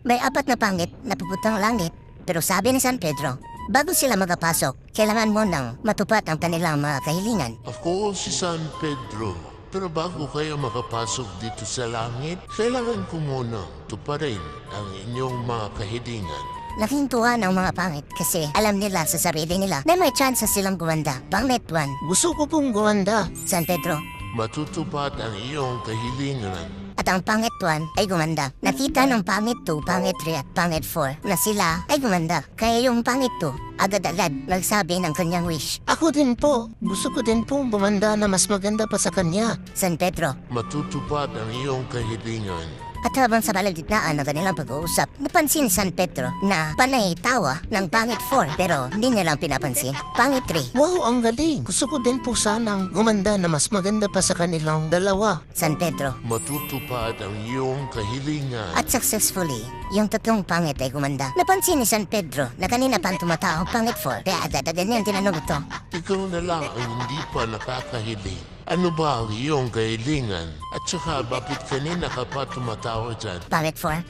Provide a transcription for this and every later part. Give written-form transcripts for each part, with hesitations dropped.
May apat na pangit na pupuntang langit, pero sabi ni San Pedro, bago sila magpasok, kailangan mo nang matupad ang kanilang mga kahilingan. Ako si San Pedro. Pero bago kayo makapasok dito sa langit, kailangan ko muna tuparin ang inyong mga kahilingan. Laking tuwa ng mga pangit kasi alam nila sa sarili nila na may chance silang gumanda. Pangit 1, Gusto ko pong gumanda. San Pedro. Matutupad ang iyong kahilingan. At ang pangit 1 ay gumanda. Nakita ng pangit 2, pangit 3 at pangit 4 na sila ay gumanda. Kaya yung pangit 2 agad-agad nagsabi ng kanyang wish. Ako din po. Gusto ko din pong gumanda na mas maganda pa sa kanya. San Pedro. Matutupad ang iyong kahilingan. At habang sa kalagitnaan ng kanilang pag-uusap, napansin ni San Pedro na panay tawa ng pangit 4 pero hindi nilang pinapansin. Pangit 3. Wow, ang galing. Gusto ko din po sanang gumanda na mas maganda pa sa kanilang dalawa. San Pedro. Matutupad ang iyong kahilingan. At successfully, yung tatlong pangit ay gumanda. Napansin ni San Pedro na kanina pang tumatao pangit 4 kaya agad-agad niyang tinanong ito. Ikaw na lang ang hindi pa nakakahiling. Ano ba ang iyong kahilingan? At saka bakit kanina ka pa tumatawa dyan? Pangit 4.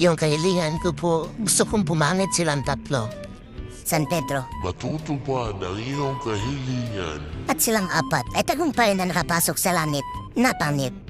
Yung kahilingan ko po, gusto kong pumangit silang tatlo. San Pedro. Matutupad ang iyong kahilingan. At silang apat ay tagumpay na nakapasok sa langit na pangit.